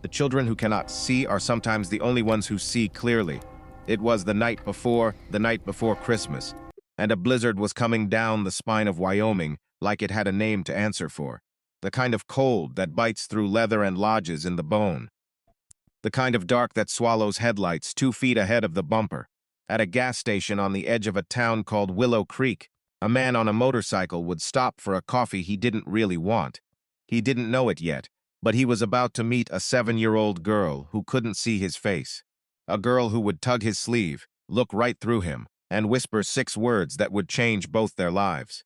The children who cannot see are sometimes the only ones who see clearly. It was the night before Christmas, and a blizzard was coming down the spine of Wyoming like it had a name to answer for. The kind of cold that bites through leather and lodges in the bone. The kind of dark that swallows headlights 2 feet ahead of the bumper. At a gas station on the edge of a town called Willow Creek, a man on a motorcycle would stop for a coffee he didn't really want. He didn't know it yet, but he was about to meet a 7-year-old girl who couldn't see his face. A girl who would tug his sleeve, look right through him, and whisper 6 words that would change both their lives.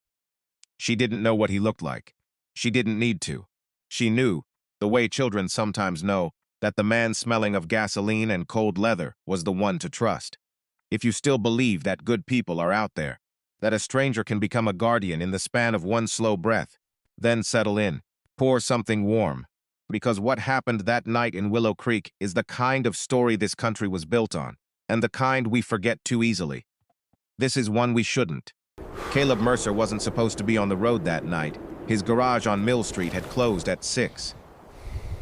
She didn't know what he looked like. She didn't need to. She knew, the way children sometimes know, that the man smelling of gasoline and cold leather was the one to trust. If you still believe that good people are out there, that a stranger can become a guardian in the span of one slow breath, then settle in, pour something warm. Because what happened that night in Willow Creek is the kind of story this country was built on, and the kind we forget too easily. This is one we shouldn't. Caleb Mercer wasn't supposed to be on the road that night. His garage on Mill Street had closed at 6.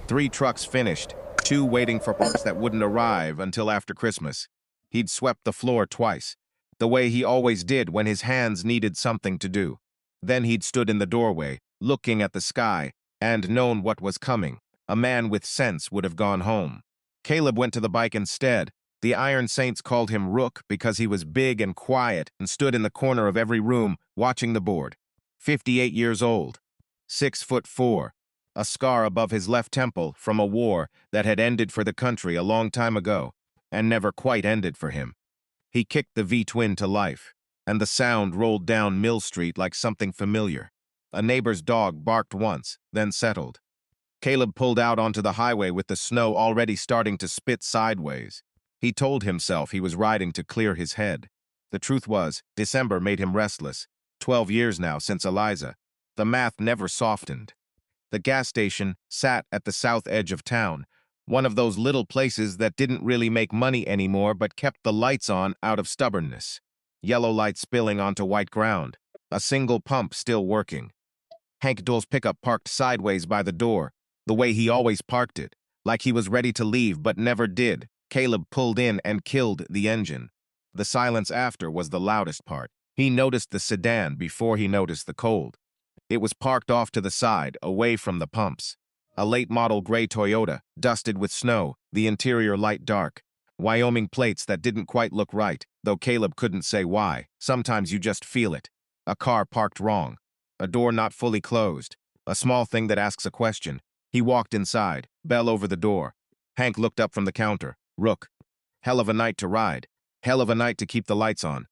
3 trucks finished, 2 waiting for parts that wouldn't arrive until after Christmas. He'd swept the floor twice, the way he always did when his hands needed something to do. Then he'd stood in the doorway, looking at the sky, and known what was coming. A man with sense would have gone home. Caleb went to the bike instead. The Iron Saints called him Rook because he was big and quiet and stood in the corner of every room watching the board. 58 years old, 6'4", a scar above his left temple from a war that had ended for the country a long time ago and never quite ended for him. He kicked the V-twin to life, and the sound rolled down Mill Street like something familiar. A neighbor's dog barked once, then settled. Caleb pulled out onto the highway with the snow already starting to spit sideways. He told himself he was riding to clear his head. The truth was, December made him restless. 12 years now since Eliza. The math never softened. The gas station sat at the south edge of town, one of those little places that didn't really make money anymore but kept the lights on out of stubbornness. Yellow light spilling onto white ground. A single pump still working. Hank Dole's pickup parked sideways by the door, the way he always parked it, like he was ready to leave but never did. Caleb pulled in and killed the engine. The silence after was the loudest part. He noticed the sedan before he noticed the cold. It was parked off to the side, away from the pumps. A late-model gray Toyota, dusted with snow, the interior light dark. Wyoming plates that didn't quite look right, though Caleb couldn't say why. Sometimes you just feel it. A car parked wrong. A door not fully closed. A small thing that asks a question. He walked inside, bell over the door. Hank looked up from the counter. Rook. Hell of a night to ride. Hell of a night to keep the lights on.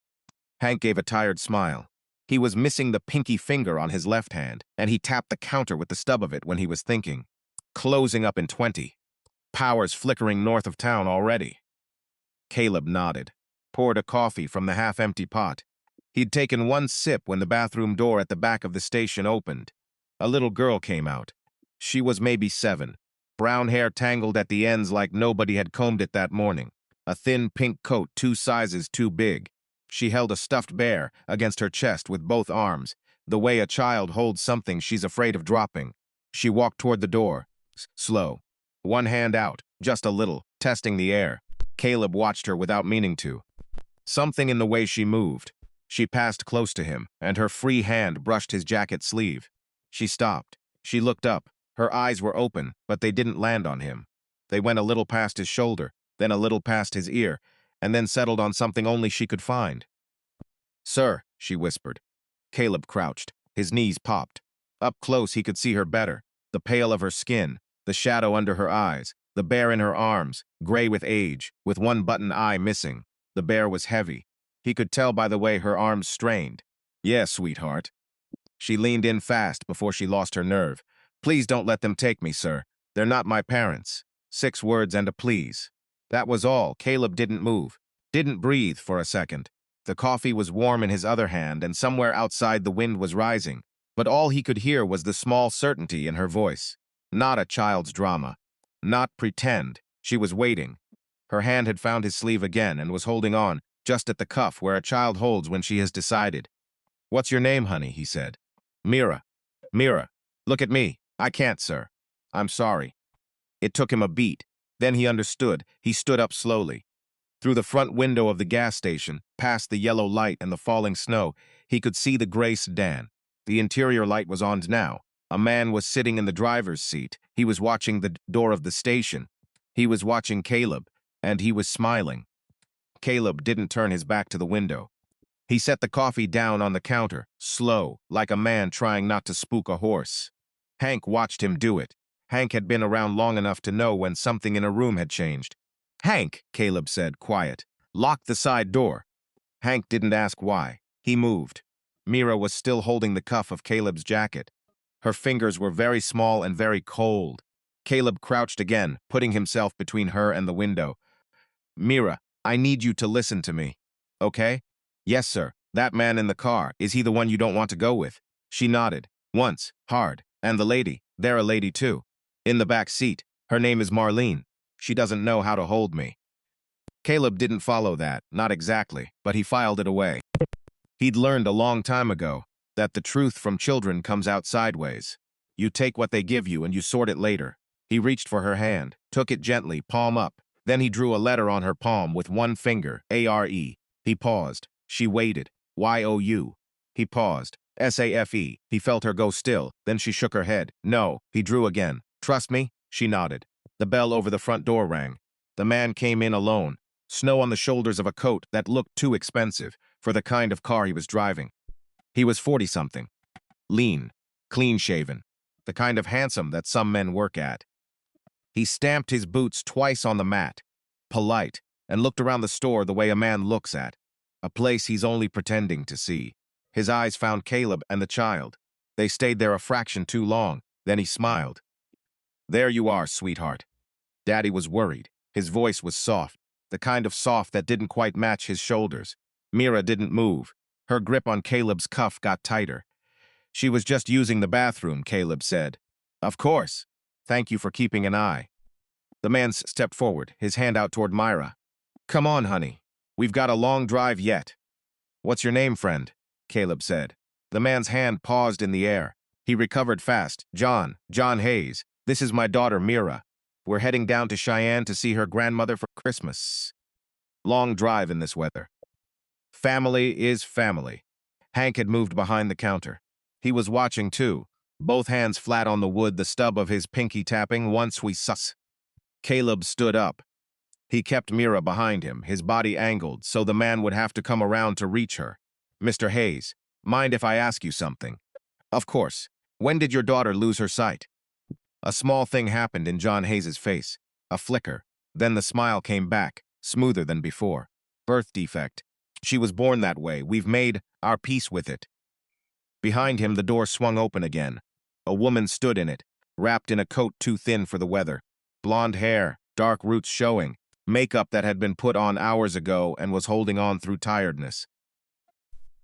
Hank gave a tired smile. He was missing the pinky finger on his left hand, and he tapped the counter with the stub of it when he was thinking. Closing up in 20. Powers flickering north of town already. Caleb nodded, poured a coffee from the half-empty pot. He'd taken one sip when the bathroom door at the back of the station opened. A little girl came out. She was maybe 7. Brown hair tangled at the ends like nobody had combed it that morning. A thin pink coat 2 sizes too big. She held a stuffed bear against her chest with both arms, the way a child holds something she's afraid of dropping. She walked toward the door, slow. One hand out, just a little, testing the air. Caleb watched her without meaning to. Something in the way she moved. She passed close to him, and her free hand brushed his jacket sleeve. She stopped. She looked up. Her eyes were open, but they didn't land on him. They went a little past his shoulder, then a little past his ear, and then settled on something only she could find. "Sir," she whispered. Caleb crouched. His knees popped. Up close he could see her better, the pale of her skin, the shadow under her eyes, the bear in her arms, gray with age, with one button eye missing. The bear was heavy. He could tell by the way her arms strained. "Yes, sweetheart." She leaned in fast before she lost her nerve. "Please don't let them take me, sir. They're not my parents." 6 words and a please. That was all. Caleb didn't move, didn't breathe for a second. The coffee was warm in his other hand, and somewhere outside the wind was rising. But all he could hear was the small certainty in her voice. Not a child's drama. Not pretend. She was waiting. Her hand had found his sleeve again and was holding on, just at the cuff where a child holds when she has decided. "What's your name, honey?" he said. "Mira. Mira. Look at me. I can't, sir. I'm sorry." It took him a beat. Then he understood. He stood up slowly. Through the front window of the gas station, past the yellow light and the falling snow, he could see the gray sedan. The interior light was on now. A man was sitting in the driver's seat. He was watching the door of the station. He was watching Caleb, and he was smiling. Caleb didn't turn his back to the window. He set the coffee down on the counter, slow, like a man trying not to spook a horse. Hank watched him do it. Hank had been around long enough to know when something in a room had changed. "Hank," Caleb said, quiet, "lock the side door." Hank didn't ask why. He moved. Mira was still holding the cuff of Caleb's jacket. Her fingers were very small and very cold. Caleb crouched again, putting himself between her and the window. "Mira, I need you to listen to me. Okay?" "Yes, sir. That man in the car, is he the one you don't want to go with?" She nodded. "Once, hard. And the lady, they're a lady too. In the back seat. Her name is Marlene. She doesn't know how to hold me." Caleb didn't follow that, not exactly, but he filed it away. He'd learned a long time ago that the truth from children comes out sideways. You take what they give you and you sort it later. He reached for her hand, took it gently, palm up. Then he drew a letter on her palm with one finger, A-R-E. He paused. She waited. Y-O-U. He paused. S-A-F-E. He felt her go still. Then she shook her head. "No." He drew again. "Trust me?" She nodded. The bell over the front door rang. The man came in alone. Snow on the shoulders of a coat that looked too expensive for the kind of car he was driving. He was 40-something. Lean. Clean-shaven. The kind of handsome that some men work at. He stamped his boots twice on the mat. Polite. And looked around the store the way a man looks at. A place he's only pretending to see. His eyes found Caleb and the child. They stayed there a fraction too long. Then he smiled. "There you are, sweetheart." Daddy was worried. His voice was soft, the kind of soft that didn't quite match his shoulders. Mira didn't move. Her grip on Caleb's cuff got tighter. "She was just using the bathroom," Caleb said. "Of course. Thank you for keeping an eye." The man stepped forward, his hand out toward Myra. "Come on, honey. We've got a long drive yet." "What's your name, friend?" Caleb said. The man's hand paused in the air. He recovered fast. John Hayes. This is my daughter, Mira. We're heading down to Cheyenne to see her grandmother for Christmas." Long drive in this weather. Family is family. Hank had moved behind the counter. He was watching too, both hands flat on the wood, the stub of his pinky tapping. "Once we sus." Caleb stood up. He kept Mira behind him, his body angled, so the man would have to come around to reach her. "Mr. Hayes, mind if I ask you something?" "Of course. When did your daughter lose her sight?" A small thing happened in John Hayes's face. A flicker. Then the smile came back, smoother than before. "Birth defect. She was born that way. We've made our peace with it." Behind him, the door swung open again. A woman stood in it, wrapped in a coat too thin for the weather. Blonde hair, dark roots showing, makeup that had been put on hours ago and was holding on through tiredness.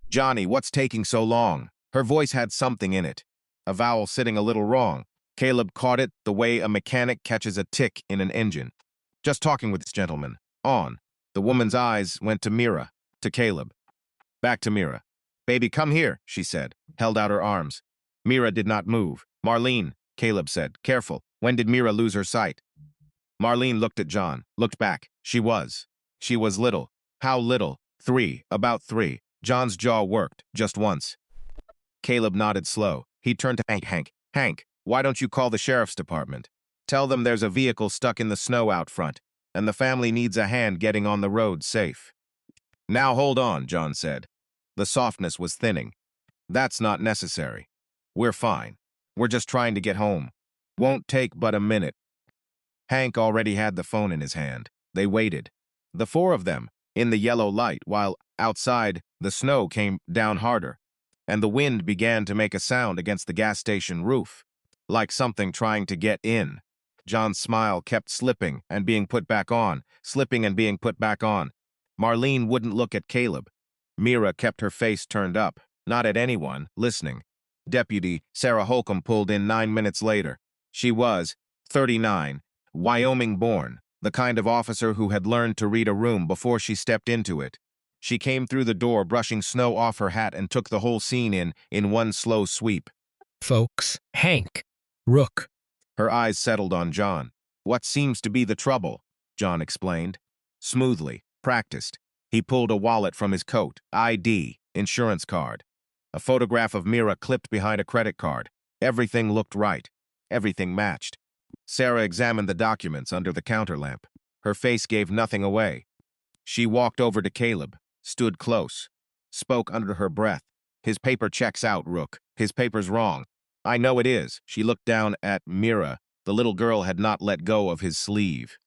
"Johnny, what's taking so long?" Her voice had something in it. A vowel sitting a little wrong. Caleb caught it the way a mechanic catches a tick in an engine. "Just talking with this gentleman." On. The woman's eyes went to Mira, to Caleb. Back to Mira. "Baby, come here," she said, held out her arms. Mira did not move. "Marlene," Caleb said, "careful. When did Mira lose her sight?" Marlene looked at John, looked back. She was little. How little? 3, about 3. John's jaw worked, just once. Caleb nodded slow. He turned to Hank. "Hank, why don't you call the sheriff's department? Tell them there's a vehicle stuck in the snow out front, and the family needs a hand getting on the road safe." "Now hold on," John said. The softness was thinning. "That's not necessary. We're fine. We're just trying to get home. Won't take but a minute." Hank already had the phone in his hand. They waited. The 4 of them, in the yellow light, while outside the snow came down harder, and the wind began to make a sound against the gas station roof, like something trying to get in. John's smile kept slipping and being put back on, slipping and being put back on. Marlene wouldn't look at Caleb. Mira kept her face turned up, not at anyone, listening. Deputy Sarah Holcomb pulled in 9 minutes later. She was 39, Wyoming-born, the kind of officer who had learned to read a room before she stepped into it. She came through the door, brushing snow off her hat, and took the whole scene in one slow sweep. "Folks, Hank, Rook." Her eyes settled on John. What seems to be the trouble? John explained. Smoothly, practiced. He pulled a wallet from his coat, ID, insurance card. A photograph of Mira clipped behind a credit card. Everything looked right. Everything matched. Sarah examined the documents under the counter lamp. Her face gave nothing away. She walked over to Caleb, stood close, spoke under her breath. His paper checks out, Rook. His paper's wrong. I know it is. She looked down at Mira. The little girl had not let go of his sleeve.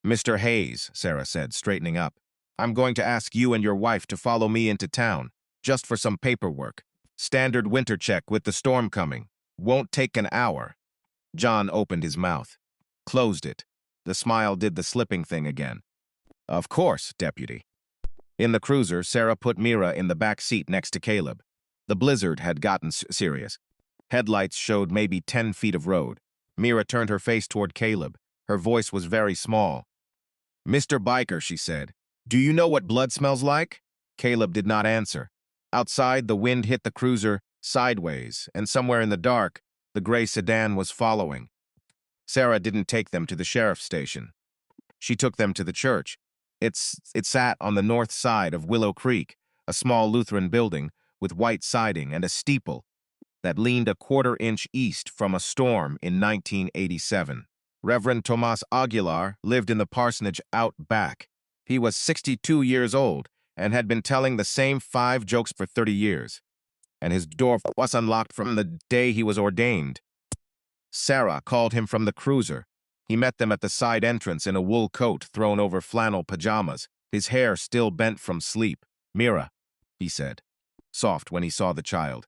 Mr. Hayes, Sarah said, straightening up. I'm going to ask you and your wife to follow me into town, just for some paperwork. Standard winter check with the storm coming. Won't take an hour. John opened his mouth, closed it. The smile did the slipping thing again. Of course, Deputy. In the cruiser, Sarah put Mira in the back seat next to Caleb. The blizzard had gotten serious. Headlights showed maybe 10 feet of road. Mira turned her face toward Caleb. Her voice was very small. Mr. Biker, she said, do you know what blood smells like? Caleb did not answer. Outside, the wind hit the cruiser sideways, and somewhere in the dark, the gray sedan was following. Sarah didn't take them to the sheriff's station. She took them to the church. It sat on the north side of Willow Creek, a small Lutheran building with white siding and a steeple that leaned a quarter-inch east from a storm in 1987. Reverend Tomas Aguilar lived in the parsonage out back. He was 62 years old and had been telling the same 5 jokes for 30 years, and his door was unlocked from the day he was ordained. Sarah called him from the cruiser. He met them at the side entrance in a wool coat thrown over flannel pajamas, his hair still bent from sleep. Mira, he said, soft when he saw the child.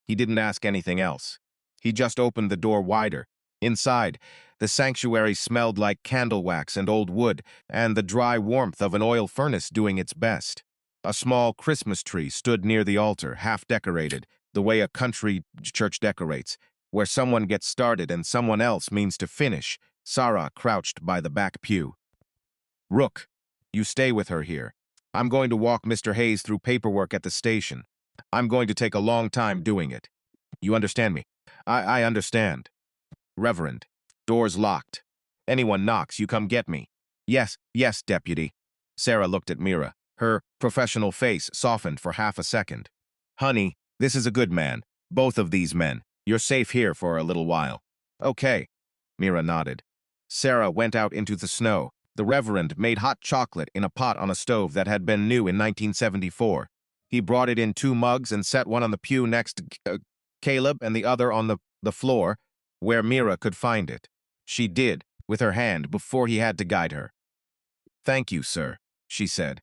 He didn't ask anything else. He just opened the door wider. Inside, the sanctuary smelled like candle wax and old wood, and the dry warmth of an oil furnace doing its best. A small Christmas tree stood near the altar, half decorated, the way a country church decorates, where someone gets started and someone else means to finish. Sarah crouched by the back pew. Rook, you stay with her here. I'm going to walk Mr. Hayes through paperwork at the station. I'm going to take a long time doing it. You understand me? I understand. Reverend, door's locked. Anyone knocks, you come get me. Yes, Deputy. Sarah looked at Mira. Her professional face softened for half a second. Honey, this is a good man. Both of these men. You're safe here for a little while. Okay. Mira nodded. Sarah went out into the snow. The Reverend made hot chocolate in a pot on a stove that had been new in 1974. He brought it in 2 mugs and set one on the pew next to Caleb and the other on the floor where Mira could find it. She did, with her hand, before he had to guide her. Thank you, sir, she said.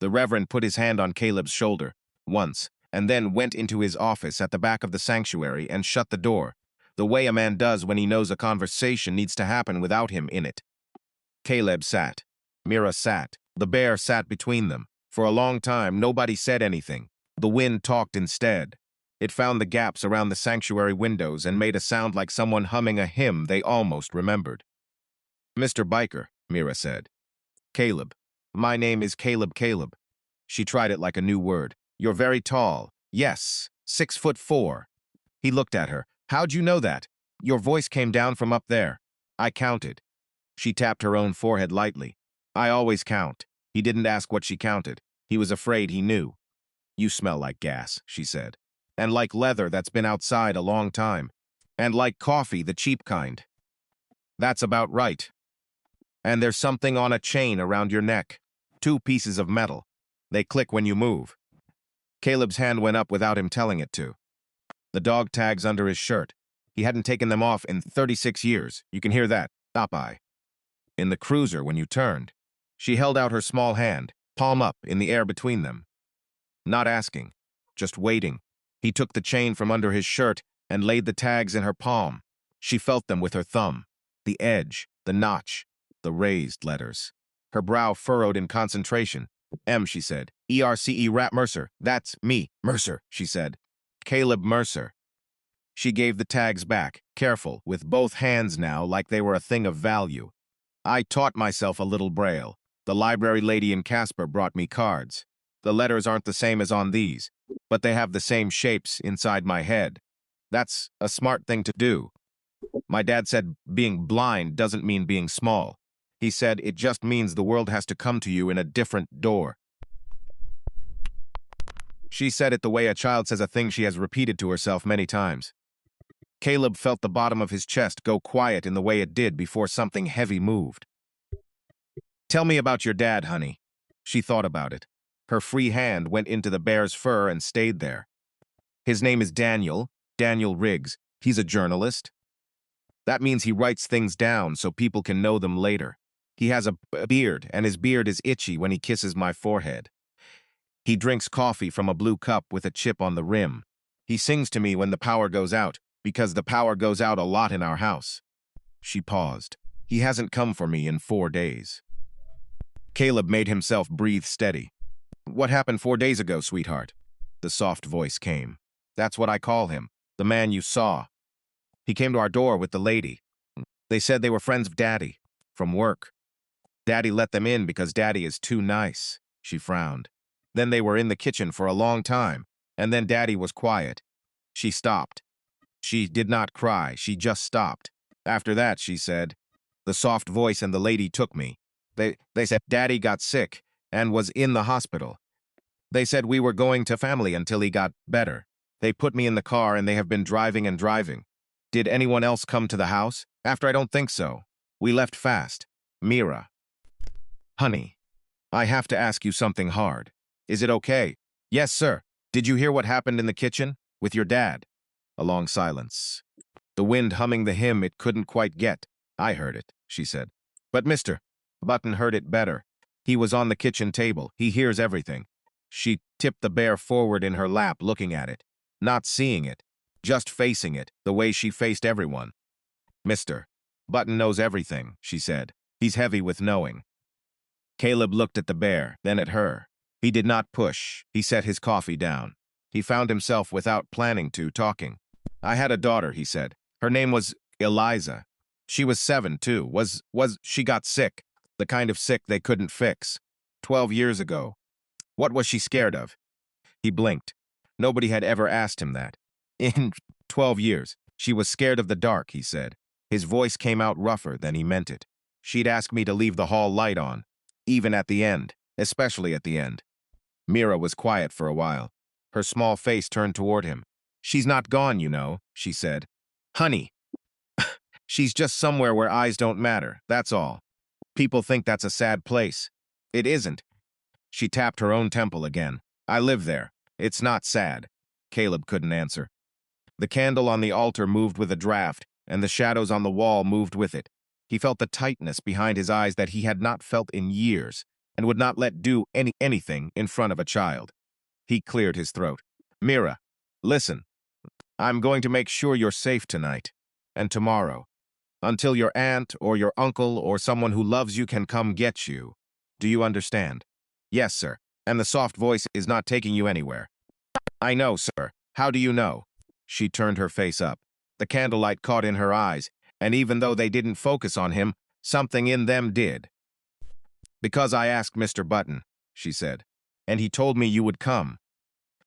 The Reverend put his hand on Caleb's shoulder, once, and then went into his office at the back of the sanctuary and shut the door, the way a man does when he knows a conversation needs to happen without him in it. Caleb sat. Mira sat. The bear sat between them. For a long time, nobody said anything. The wind talked instead. It found the gaps around the sanctuary windows and made a sound like someone humming a hymn they almost remembered. Mr. Biker, Mira said. Caleb. My name is Caleb. She tried it like a new word. You're very tall. Yes, 6'4". He looked at her. How'd you know that? Your voice came down from up there. I counted. She tapped her own forehead lightly. I always count. He didn't ask what she counted. He was afraid he knew. You smell like gas, she said. And like leather that's been outside a long time. And like coffee, the cheap kind. That's about right. And there's something on a chain around your neck. 2 pieces of metal. They click when you move. Caleb's hand went up without him telling it to. The dog tags under his shirt. He hadn't taken them off in 36 years. You can hear that. Stop by. In the cruiser, when you turned, she held out her small hand, palm up, in the air between them. Not asking, just waiting. He took the chain from under his shirt and laid the tags in her palm. She felt them with her thumb. The edge, the notch, the raised letters. Her brow furrowed in concentration. M, she said. ERCE Rat Mercer. That's me, Mercer, she said. Caleb Mercer. She gave the tags back, careful, with both hands now like they were a thing of value. I taught myself a little Braille. The library lady in Casper brought me cards. The letters aren't the same as on these, but they have the same shapes inside my head. That's a smart thing to do. My dad said being blind doesn't mean being small. He said it just means the world has to come to you in a different door. She said it the way a child says a thing she has repeated to herself many times. Caleb felt the bottom of his chest go quiet in the way it did before something heavy moved. Tell me about your dad, honey. She thought about it. Her free hand went into the bear's fur and stayed there. His name is Daniel Riggs. He's a journalist. That means he writes things down so people can know them later. He has a beard, and his beard is itchy when he kisses my forehead. He drinks coffee from a blue cup with a chip on the rim. He sings to me when the power goes out, because the power goes out a lot in our house. She paused. He hasn't come for me in 4 days. Caleb made himself breathe steady. What happened 4 days ago, sweetheart? The soft voice came. That's what I call him, the man you saw. He came to our door with the lady. They said they were friends of Daddy, from work. Daddy let them in because Daddy is too nice. She frowned. Then they were in the kitchen for a long time, and then Daddy was quiet. She stopped. She did not cry, she just stopped. After that, she said, the soft voice and the lady took me. They said Daddy got sick and was in the hospital. They said we were going to family until he got better. They put me in the car and they have been driving and driving. Did anyone else come to the house? After I don't think so. We left fast. Mira. Honey, I have to ask you something hard. Is it okay? Yes, sir. Did you hear what happened in the kitchen? With your dad? A long silence. The wind humming the hymn it couldn't quite get. I heard it, she said. But Mr. Button heard it better. He was on the kitchen table. He hears everything. She tipped the bear forward in her lap, looking at it. Not seeing it. Just facing it, the way she faced everyone. Mr. Button knows everything, she said. He's heavy with knowing. Caleb looked at the bear, then at her. He did not push. He set his coffee down. He found himself, without planning to, talking. I had a daughter, he said. Her name was Eliza. She was 7, too. She got sick. The kind of sick they couldn't fix. 12 years ago. What was she scared of? He blinked. Nobody had ever asked him that. In 12 years, she was scared of the dark, he said. His voice came out rougher than he meant it. She'd ask me to leave the hall light on, even at the end, especially at the end. Mira was quiet for a while. Her small face turned toward him. She's not gone, you know, she said. Honey, she's just somewhere where eyes don't matter, that's all. People think that's a sad place. It isn't. She tapped her own temple again. I live there. It's not sad. Caleb couldn't answer. The candle on the altar moved with a draft, and the shadows on the wall moved with it. He felt the tightness behind his eyes that he had not felt in years, and would not let do anything in front of a child. He cleared his throat. Mira, listen. I'm going to make sure you're safe tonight, and tomorrow, until your aunt or your uncle or someone who loves you can come get you. Do you understand? Yes, sir. And the soft voice is not taking you anywhere. I know, sir. How do you know? She turned her face up. The candlelight caught in her eyes, and even though they didn't focus on him, something in them did. Because I asked Mr. Button, she said, and he told me you would come.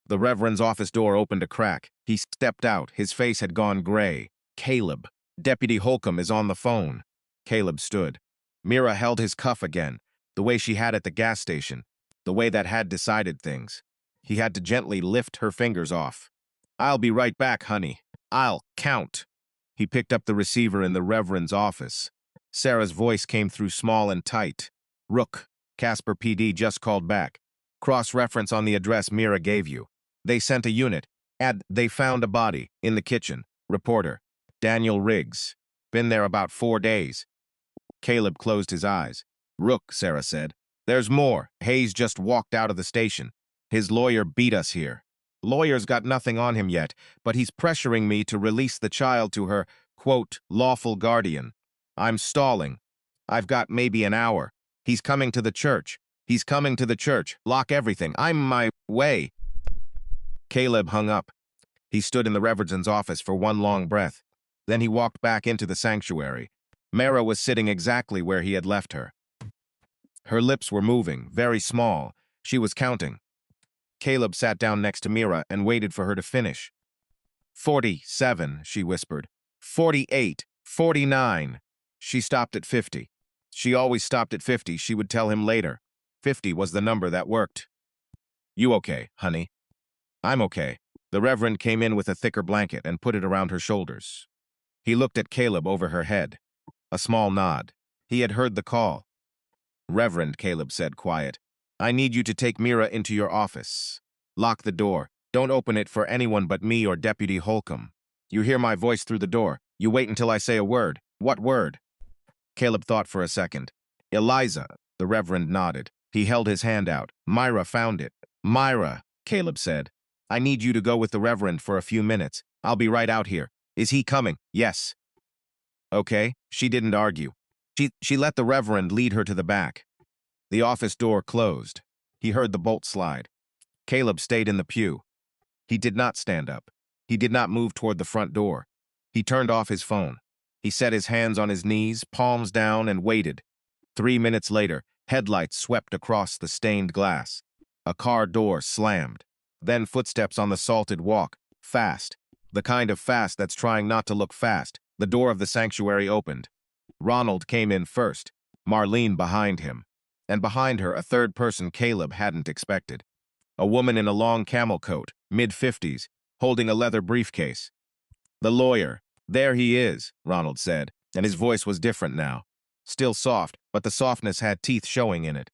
The Reverend's office door opened a crack. He stepped out. His face had gone gray. Caleb. Deputy Holcomb is on the phone. Caleb stood. Mira held his cuff again, the way she had at the gas station, the way that had decided things. He had to gently lift her fingers off. I'll be right back, honey. I'll count. He picked up the receiver in the Reverend's office. Sarah's voice came through small and tight. Rook, Casper PD just called back. Cross-reference on the address Mira gave you. They sent a unit. They found a body in the kitchen. Reporter, Daniel Riggs. Been there about 4 days. Caleb closed his eyes. Rook, Sarah said. There's more. Hayes just walked out of the station. His lawyer beat us here. Lawyer's got nothing on him yet, but he's pressuring me to release the child to her, quote, lawful guardian. I'm stalling. I've got maybe an hour. He's coming to the church. He's coming to the church. Lock everything. I'm my way. Caleb hung up. He stood in the Reverend's office for one long breath. Then he walked back into the sanctuary. Mara was sitting exactly where he had left her. Her lips were moving, very small. She was counting. Caleb sat down next to Mira and waited for her to finish. 47, she whispered. 48, 49. She stopped at 50. She always stopped at 50, she would tell him later. 50 was the number that worked. You okay, honey? I'm okay. The Reverend came in with a thicker blanket and put it around her shoulders. He looked at Caleb over her head. A small nod. He had heard the call. Reverend, Caleb said, quiet. I need you to take Mira into your office. Lock the door. Don't open it for anyone but me or Deputy Holcomb. You hear my voice through the door. You wait until I say a word. What word? Caleb thought for a second. Eliza, the Reverend nodded. He held his hand out. Myra found it. Myra, Caleb said. I need you to go with the Reverend for a few minutes. I'll be right out here. Is he coming? Yes. Okay, she didn't argue. She let the Reverend lead her to the back. The office door closed. He heard the bolt slide. Caleb stayed in the pew. He did not stand up. He did not move toward the front door. He turned off his phone. He set his hands on his knees, palms down, and waited. 3 minutes later, headlights swept across the stained glass. A car door slammed. Then footsteps on the salted walk. Fast. The kind of fast that's trying not to look fast. The door of the sanctuary opened. Ronald came in first, Marlene behind him. And behind her, a third person Caleb hadn't expected. A woman in a long camel coat, mid-50s, holding a leather briefcase. The lawyer. There he is, Ronald said, and his voice was different now. Still soft, but the softness had teeth showing in it.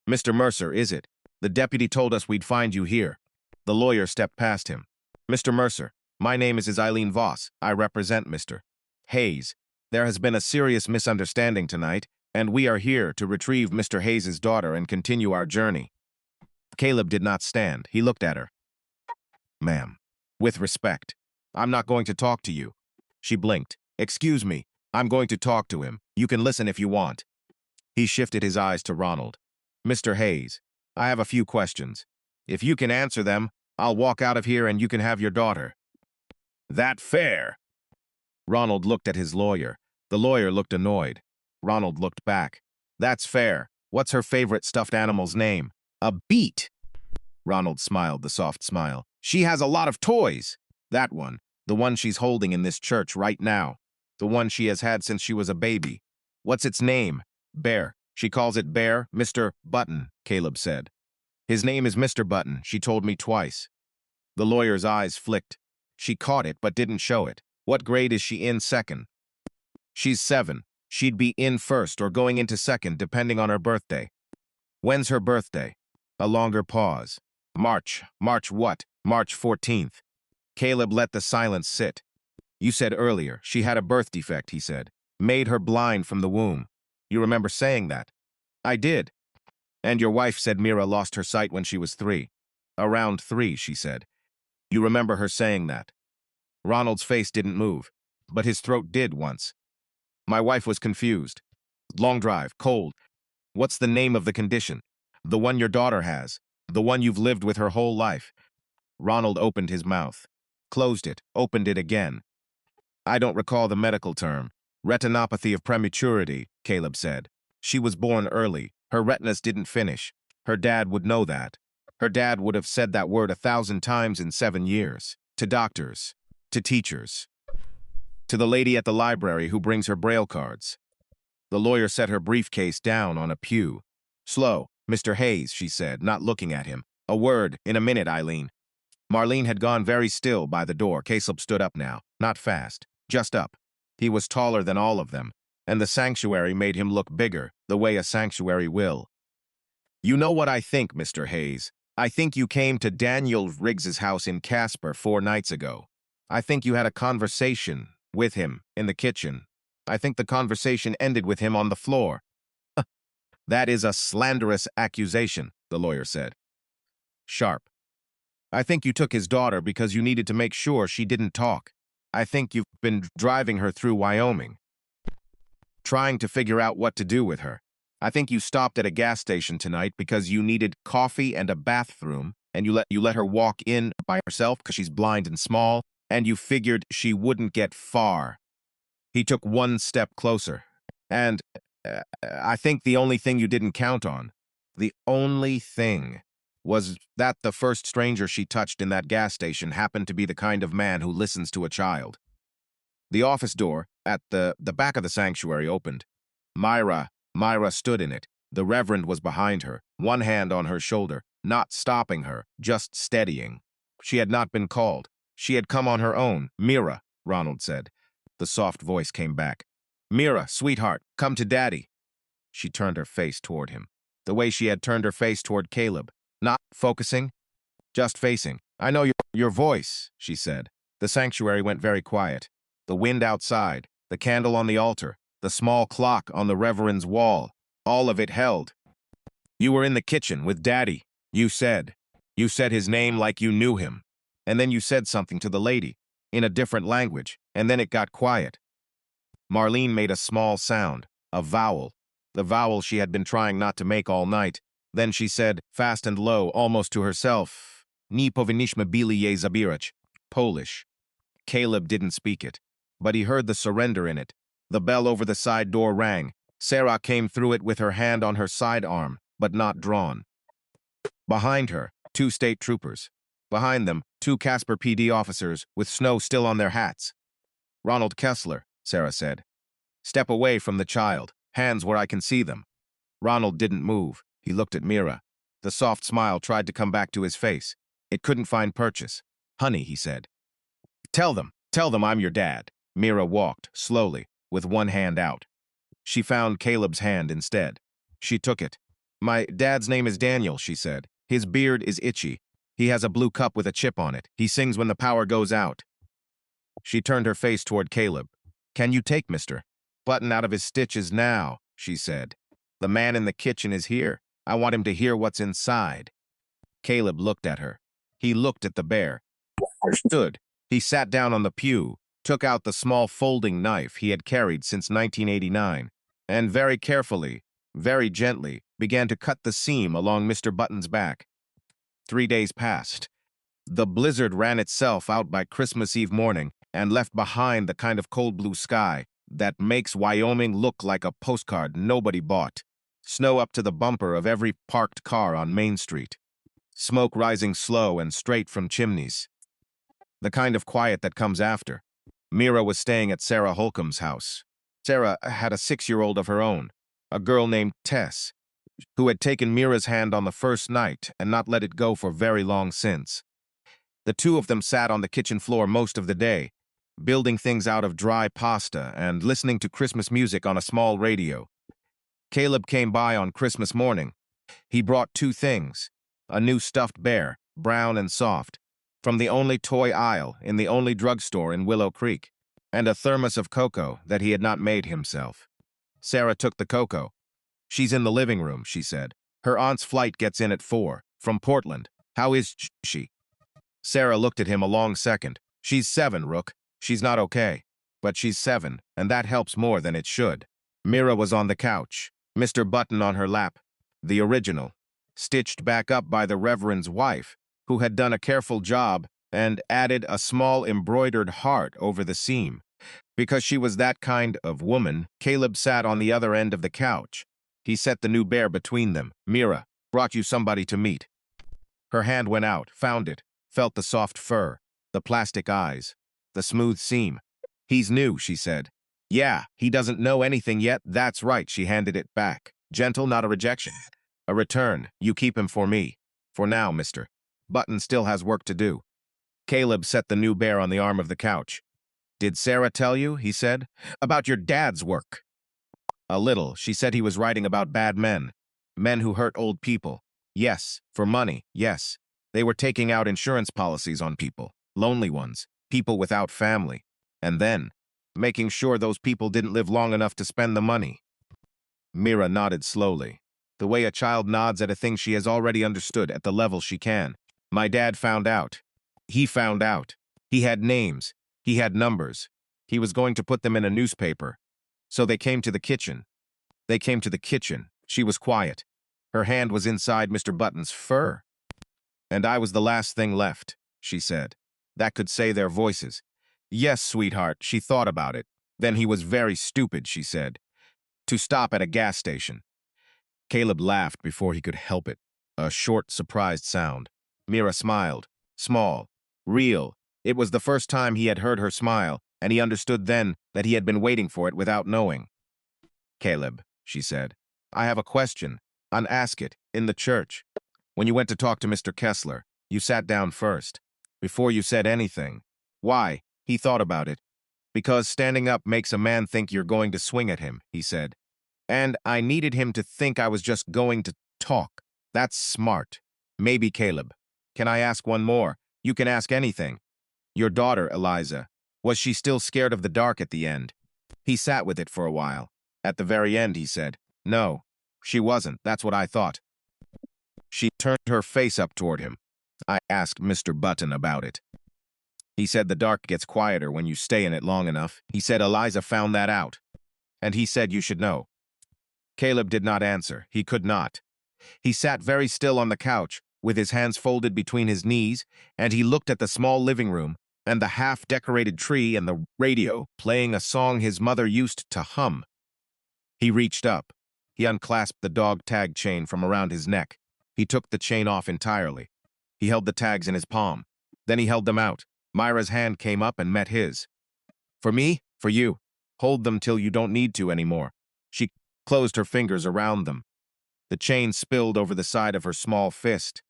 Mr. Mercer, is it? The deputy told us we'd find you here. The lawyer stepped past him. Mr. Mercer, my name is Eileen Voss. I represent Mr. Hayes. There has been a serious misunderstanding tonight, and we are here to retrieve Mr. Hayes's daughter and continue our journey. Caleb did not stand. He looked at her. Ma'am, with respect, I'm not going to talk to you. She blinked. Excuse me, I'm going to talk to him. You can listen if you want. He shifted his eyes to Ronald. Mr. Hayes, I have a few questions. If you can answer them, I'll walk out of here and you can have your daughter. That fair? Ronald looked at his lawyer. The lawyer looked annoyed. Ronald looked back. That's fair. What's her favorite stuffed animal's name? A beet. Ronald smiled the soft smile. She has a lot of toys. That one. The one she's holding in this church right now. The one she has had since she was a baby. What's its name? Bear. She calls it Bear, Mr. Button, Caleb said. His name is Mr. Button, she told me twice. The lawyer's eyes flicked. She caught it but didn't show it. What grade is she in second? She's 7. She'd be in first or going into second depending on her birthday. When's her birthday? A longer pause. March. March what? March 14th. Caleb let the silence sit. You said earlier she had a birth defect, he said. Made her blind from the womb. You remember saying that? I did. And your wife said Mira lost her sight when she was 3. Around 3, she said. You remember her saying that? Ronald's face didn't move, but his throat did once. My wife was confused. Long drive, cold. What's the name of the condition? The one your daughter has. The one you've lived with her whole life. Ronald opened his mouth. Closed it, opened it again. I don't recall the medical term. Retinopathy of prematurity, Caleb said. She was born early. Her retinas didn't finish. Her dad would know that. Her dad would have said that word 1,000 times in 7 years. To doctors. To teachers. To the lady at the library who brings her Braille cards. The lawyer set her briefcase down on a pew. Slow, Mr. Hayes, she said, not looking at him. A word, in a minute, Eileen. Marlene had gone very still by the door. Caleb stood up now. Not fast. Just up. He was taller than all of them, and the sanctuary made him look bigger, the way a sanctuary will. You know what I think, Mr. Hayes? I think you came to Daniel Riggs's house in Casper 4 nights ago. I think you had a conversation with him in the kitchen. I think the conversation ended with him on the floor. That is a slanderous accusation, the lawyer said. Sharp. I think you took his daughter because you needed to make sure she didn't talk. I think you've been driving her through Wyoming, trying to figure out what to do with her. I think you stopped at a gas station tonight because you needed coffee and a bathroom, and you let her walk in by herself because she's blind and small, and you figured she wouldn't get far. He took one step closer, and I think the only thing you didn't count on, the only thing, was that the first stranger she touched in that gas station happened to be the kind of man who listens to a child. The office door at the back of the sanctuary opened. Myra stood in it. The Reverend was behind her, one hand on her shoulder, not stopping her, just steadying. She had not been called. She had come on her own. Mira, Ronald said. The soft voice came back. Mira, sweetheart, come to Daddy. She turned her face toward him, the way she had turned her face toward Caleb, not focusing, just facing. I know your voice, she said. The sanctuary went very quiet. The wind outside, the candle on the altar, the small clock on the Reverend's wall, all of it held. You were in the kitchen with Daddy, you said. You said his name like you knew him. And then you said something to the lady, in a different language, and then it got quiet. Marlene made a small sound, a vowel, the vowel she had been trying not to make all night. Then she said, fast and low, almost to herself, Ni powinniśmy byli jej zabierać, Polish. Caleb didn't speak it, but he heard the surrender in it. The bell over the side door rang. Sarah came through it with her hand on her sidearm, but not drawn. Behind her, 2 state troopers. Behind them, 2 Casper PD officers with snow still on their hats. Ronald Kessler, Sarah said. Step away from the child, hands where I can see them. Ronald didn't move. He looked at Mira. The soft smile tried to come back to his face. It couldn't find purchase. Honey, he said. Tell them I'm your dad. Mira walked, slowly, with one hand out. She found Caleb's hand instead. She took it. My dad's name is Daniel, she said. His beard is itchy. He has a blue cup with a chip on it. He sings when the power goes out. She turned her face toward Caleb. Can you take Mr. Button out of his stitches now, she said. The man in the kitchen is here. I want him to hear what's inside. Caleb looked at her. He looked at the bear. Stood. He sat down on the pew, took out the small folding knife he had carried since 1989, and very carefully, very gently, began to cut the seam along Mr. Button's back. 3 days passed. The blizzard ran itself out by Christmas Eve morning and left behind the kind of cold blue sky that makes Wyoming look like a postcard nobody bought. Snow up to the bumper of every parked car on Main Street. Smoke rising slow and straight from chimneys. The kind of quiet that comes after. Mira was staying at Sarah Holcomb's house. Sarah had a 6-year-old of her own, a girl named Tess, who had taken Mira's hand on the first night and not let it go for very long since. The 2 of them sat on the kitchen floor most of the day, building things out of dry pasta and listening to Christmas music on a small radio. Caleb came by on Christmas morning. He brought 2 things, a new stuffed bear, brown and soft, from the only toy aisle in the only drugstore in Willow Creek, and a thermos of cocoa that he had not made himself. Sarah took the cocoa. She's in the living room, she said. Her aunt's flight gets in at 4, from Portland. How is she? Sarah looked at him a long second. She's 7, Rook. She's not okay. But she's 7, and that helps more than it should. Mira was on the couch, Mr. Button on her lap, the original, stitched back up by the Reverend's wife, who had done a careful job and added a small embroidered heart over the seam. Because she was that kind of woman, Caleb sat on the other end of the couch. He set the new bear between them. Mira, brought you somebody to meet. Her hand went out, found it, felt the soft fur, the plastic eyes, the smooth seam. He's new, she said. Yeah, he doesn't know anything yet. That's right, she handed it back. Gentle, not a rejection. A return. You keep him for me. For now, Mr. Button still has work to do. Caleb set the new bear on the arm of the couch. Did Sarah tell you, he said, about your dad's work? A little. She said he was writing about bad men. Men who hurt old people. Yes, for money, yes. They were taking out insurance policies on people, lonely ones, people without family, and then making sure those people didn't live long enough to spend the money. Mira nodded slowly, the way a child nods at a thing she has already understood at the level she can. My dad found out. He found out. He had names. He had numbers. He was going to put them in a newspaper. So they came to the kitchen. They came to the kitchen. She was quiet. Her hand was inside Mr. Button's fur. And I was the last thing left, she said. That could say their voices. Yes, sweetheart, she thought about it. Then he was very stupid, she said. To stop at a gas station. Caleb laughed before he could help it. A short, surprised sound. Mira smiled. Small. Real. It was the first time he had heard her smile, and he understood then that he had been waiting for it without knowing. "Caleb," she said, "I have a question. Unask it, in the church. When you went to talk to Mr. Kessler, you sat down first, before you said anything. Why?" He thought about it. "Because standing up makes a man think you're going to swing at him," he said. "And I needed him to think I was just going to talk. That's smart. Maybe, Caleb. Can I ask one more? You can ask anything. Your daughter, Eliza, was she still scared of the dark at the end?" He sat with it for a while. At the very end, he said, "No, she wasn't. That's what I thought." She turned her face up toward him. "I asked Mr. Button about it. He said the dark gets quieter when you stay in it long enough. He said Eliza found that out. And he said you should know." Caleb did not answer. He could not. He sat very still on the couch, with his hands folded between his knees, and he looked at the small living room and the half-decorated tree and the radio playing a song his mother used to hum. He reached up. He unclasped the dog tag chain from around his neck. He took the chain off entirely. He held the tags in his palm. Then he held them out. Myra's hand came up and met his. "For me? For you. Hold them till you don't need to anymore." She closed her fingers around them. The chain spilled over the side of her small fist.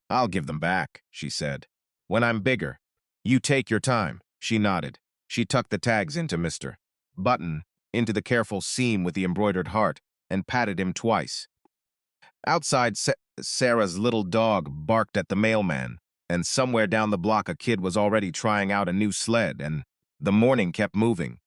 "I'll give them back," she said. "When I'm bigger." "You take your time." She nodded. She tucked the tags into Mr. Button, into the careful seam with the embroidered heart, and patted him twice. Outside, Sarah's little dog barked at the mailman, and somewhere down the block a kid was already trying out a new sled, and the morning kept moving.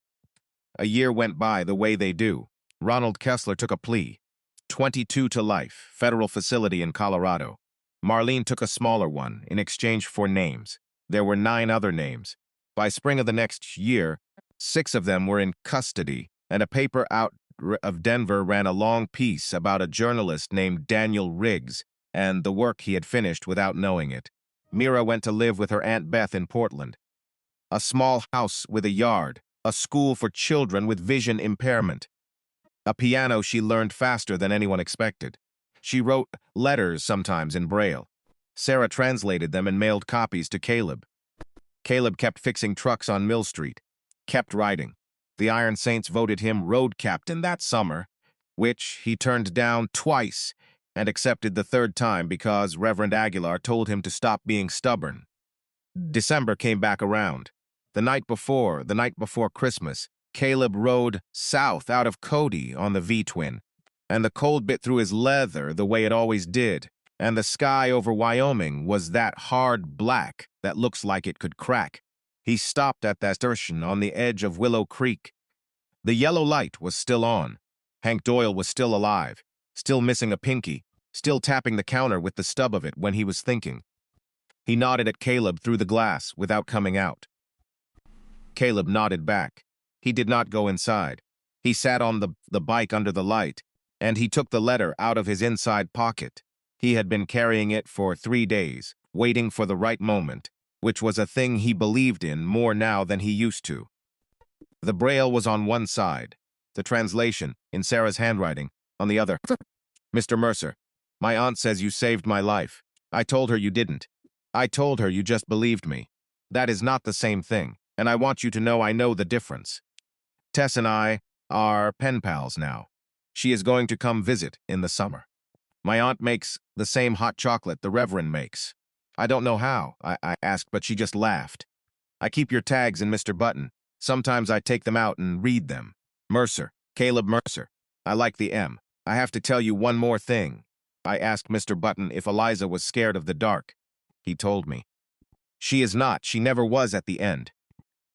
A year went by the way they do. Ronald Kessler took a plea. 22 to life, federal facility in Colorado. Marlene took a smaller one in exchange for names. There were 9 other names. By spring of the next year, 6 of them were in custody, and a paper out of Denver ran a long piece about a journalist named Daniel Riggs and the work he had finished without knowing it. Mira went to live with her Aunt Beth in Portland. A small house with a yard, a school for children with vision impairment. A piano she learned faster than anyone expected. She wrote letters sometimes in Braille. Sarah translated them and mailed copies to Caleb. Caleb kept fixing trucks on Mill Street, kept writing. The Iron Saints voted him road captain that summer, which he turned down twice and accepted the third time because Reverend Aguilar told him to stop being stubborn. December came back around. The night before Christmas, Caleb rode south out of Cody on the V-twin, and the cold bit through his leather the way it always did, and the sky over Wyoming was that hard black that looks like it could crack. He stopped at that station on the edge of Willow Creek. The yellow light was still on. Hank Doyle was still alive, still missing a pinky, still tapping the counter with the stub of it when he was thinking. He nodded at Caleb through the glass without coming out. Caleb nodded back. He did not go inside. He sat on the bike under the light, and he took the letter out of his inside pocket. He had been carrying it for 3 days, waiting for the right moment, which was a thing he believed in more now than he used to. The braille was on one side, the translation, in Sarah's handwriting, on the other. "Mr. Mercer, my aunt says you saved my life. I told her you didn't. I told her you just believed me. That is not the same thing, and I want you to know I know the difference. Tess and I are pen pals now. She is going to come visit in the summer. My aunt makes the same hot chocolate the Reverend makes. I don't know how, I asked, but she just laughed. I keep your tags in Mr. Button. Sometimes I take them out and read them. Mercer, Caleb Mercer. I like the M. I have to tell you one more thing. I asked Mr. Button if Eliza was scared of the dark. He told me. She is not. She never was at the end.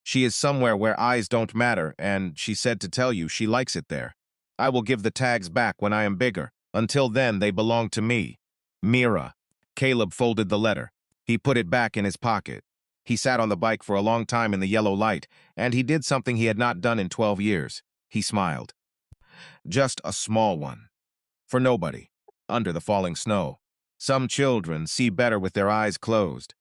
She is somewhere where eyes don't matter, and she said to tell you she likes it there. I will give the tags back when I am bigger. Until then, they belong to me. Mira." Caleb folded the letter. He put it back in his pocket. He sat on the bike for a long time in the yellow light, and he did something he had not done in 12 years. He smiled. Just a small one. For nobody. Under the falling snow. Some children see better with their eyes closed.